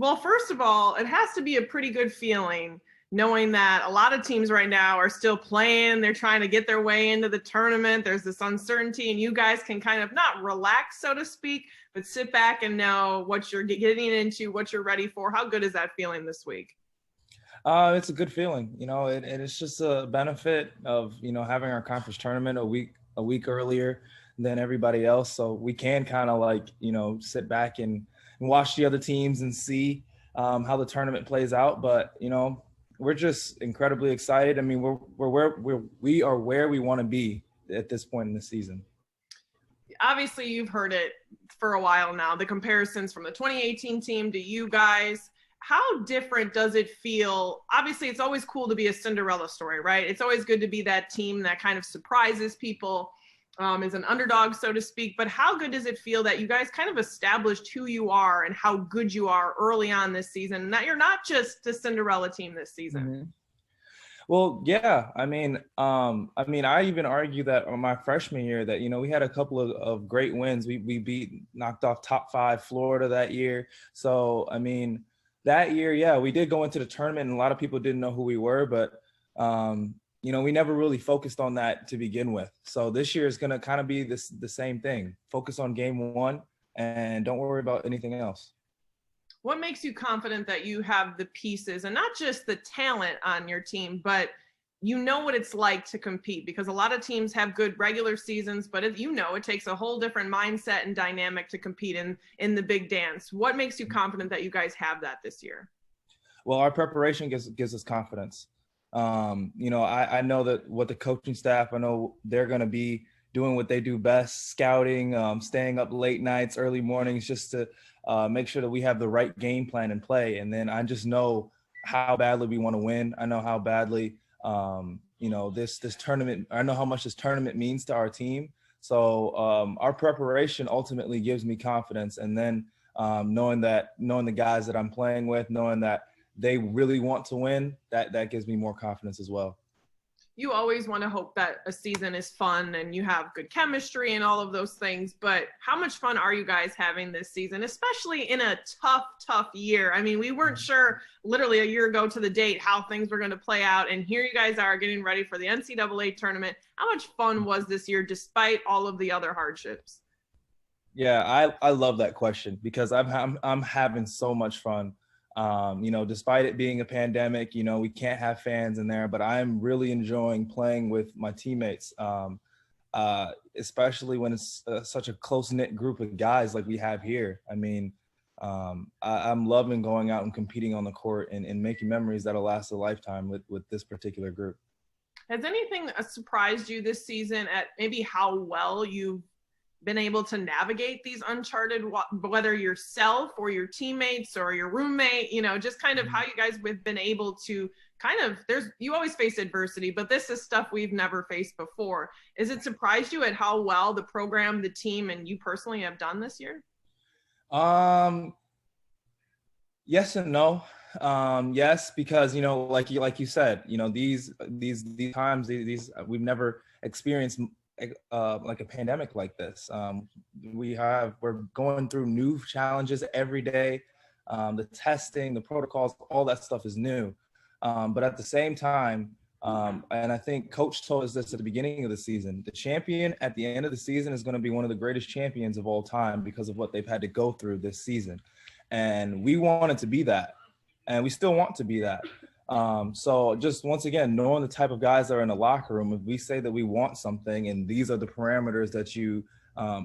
Well, first of all, it has to be a pretty good feeling knowing that a lot of teams right now are still playing. They're trying to get their way into the tournament. There's this uncertainty, and you guys can kind of not relax, so to speak, but sit back and know what you're getting into, what you're ready for. How good is that feeling this week? It's a good feeling, and it's just a benefit of, having our conference tournament a week earlier than everybody else. So we can kind of like, sit back and watch the other teams and see how the tournament plays out. But, we're just incredibly excited. I mean, we are where we want to be at this point in the season. Obviously, you've heard it for a while now, the comparisons from the 2018 team to you guys. How different does it feel? Obviously, it's always cool to be a Cinderella story, right? It's always good to be that team that kind of surprises people, is an underdog, so to speak. But how good does it feel that you guys kind of established who you are and how good you are early on this season, and that you're not just a Cinderella team this season? Mm-hmm. Well, yeah. I mean, I even argue that on my freshman year that, we had a couple of great wins. We knocked off top 5 Florida that year. So, I mean, that year, yeah, we did go into the tournament and a lot of people didn't know who we were, but, we never really focused on that to begin with. So this year is going to kind of be the same thing. Focus on game 1 and don't worry about anything else. What makes you confident that you have the pieces and not just the talent on your team, but you know what it's like to compete? Because a lot of teams have good regular seasons, but it takes a whole different mindset and dynamic to compete in the big dance. What makes you confident that you guys have that this year? Well, our preparation gives us confidence. I know that what the coaching staff, I know they're going to be doing what they do best, scouting, staying up late nights, early mornings, just to make sure that we have the right game plan in play. And then I just know how badly we want to win. I know how badly, this tournament, I know how much this tournament means to our team. So our preparation ultimately gives me confidence. And then knowing the guys that I'm playing with, knowing that they really want to win, that gives me more confidence as well. You always want to hope that a season is fun and you have good chemistry and all of those things, but how much fun are you guys having this season, especially in a tough year? I mean, we weren't sure literally a year ago to the date how things were going to play out, and here you guys are getting ready for the NCAA tournament. How much fun was this year despite all of the other hardships? Yeah, I love that question because I'm having so much fun. Despite it being a pandemic, we can't have fans in there, but I'm really enjoying playing with my teammates, especially when it's such a close-knit group of guys like we have here. I mean, I'm loving going out and competing on the court and making memories that'll last a lifetime with this particular group. Has anything surprised you this season at maybe how well you've been able to navigate these uncharted, whether yourself or your teammates or your roommate, just kind of how you guys have been able to you always face adversity, but this is stuff we've never faced before. Is it surprised you at how well the program, the team, and you personally have done this year? Yes and no. Yes, because, like you said, these times, we've never experienced like a pandemic like this. We're going through new challenges every day. The testing, the protocols, all that stuff is new. But at the same time, and I think Coach told us this at the beginning of the season, the champion at the end of the season is going to be one of the greatest champions of all time because of what they've had to go through this season. And we wanted to be that, and we still want to be that. So just once again, knowing the type of guys that are in the locker room, if we say that we want something and these are the parameters that you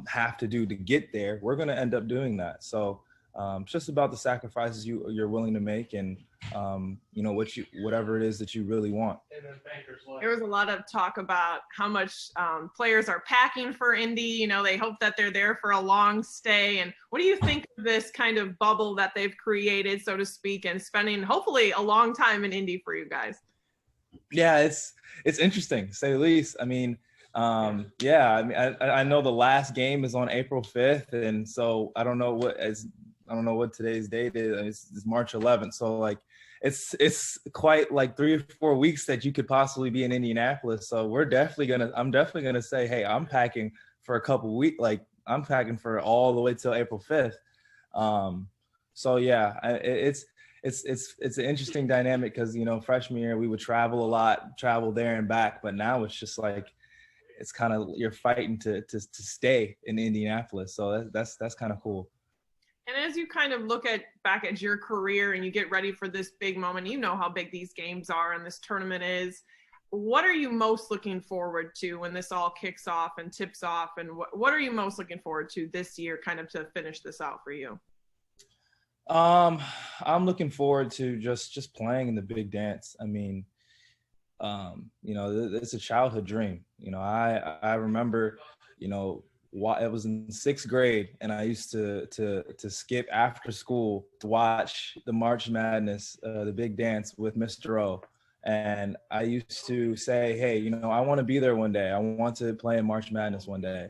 have to do to get there, we're going to end up doing that. So it's just about the sacrifices you're willing to make and, whatever it is that you really want. There was a lot of talk about how much players are packing for Indy. They hope that they're there for a long stay. And what do you think of this kind of bubble that they've created, so to speak, and spending hopefully a long time in Indy for you guys? Yeah, it's interesting, to say the least. I mean, I know the last game is on April 5th. And so I don't know what today's date is. It's March 11th. So like, it's quite like 3 or 4 weeks that you could possibly be in Indianapolis. So I'm definitely gonna say, hey, I'm packing for a couple weeks. Like I'm packing for all the way till April 5th. So yeah, it's an interesting dynamic because, you know, freshman year we would travel a lot, travel there and back, but now it's just like it's kind of you're fighting to stay in Indianapolis. So that's kind of cool. And as you kind of look back at your career and you get ready for this big moment, you know how big these games are and this tournament is. What are you most looking forward to when this all kicks off and tips off? And what are you most looking forward to this year, kind of to finish this out for you? I'm looking forward to just playing in the big dance. I mean, you know, it's a childhood dream. You know, I remember, you know, it was in 6th grade, and I used to skip after school to watch the March Madness, the big dance with Mr. O. And I used to say, hey, you know, I want to be there one day. I want to play in March Madness one day.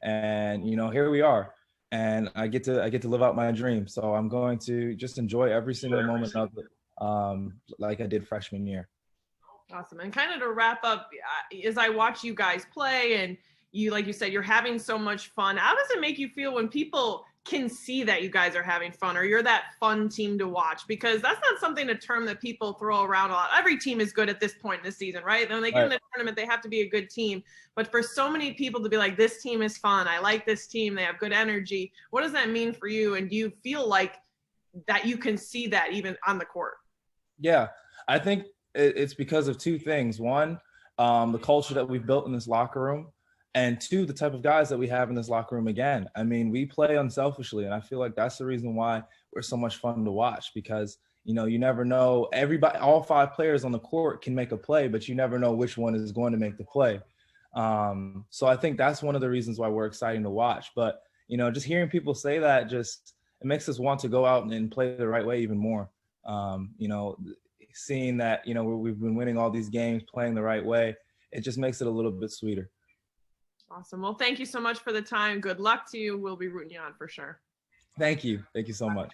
And, you know, here we are. And I get to live out my dream. So I'm going to just enjoy every single moment of it, like I did freshman year. Awesome. And kind of to wrap up, as I watch you guys play and you, like you said, you're having so much fun. How does it make you feel when people can see that you guys are having fun or you're that fun team to watch? Because that's not something, a term that people throw around a lot. Every team is good at this point in the season, right? And when they get in the tournament, they have to be a good team. But for so many people to be like, this team is fun, I like this team, they have good energy. What does that mean for you? And do you feel like that you can see that even on the court? Yeah, I think it's because of two things. One, the culture that we've built in this locker room, and two, the type of guys that we have in this locker room. Again, I mean, we play unselfishly, and I feel like that's the reason why we're so much fun to watch, because, you know, you never know, all 5 players on the court can make a play, but you never know which one is going to make the play. So I think that's one of the reasons why we're exciting to watch. But, you know, just hearing people say that, it makes us want to go out and play the right way even more. You know, seeing that, you know, we've been winning all these games, playing the right way, it just makes it a little bit sweeter. Awesome. Well, thank you so much for the time. Good luck to you. We'll be rooting you on for sure. Thank you. Thank you so much.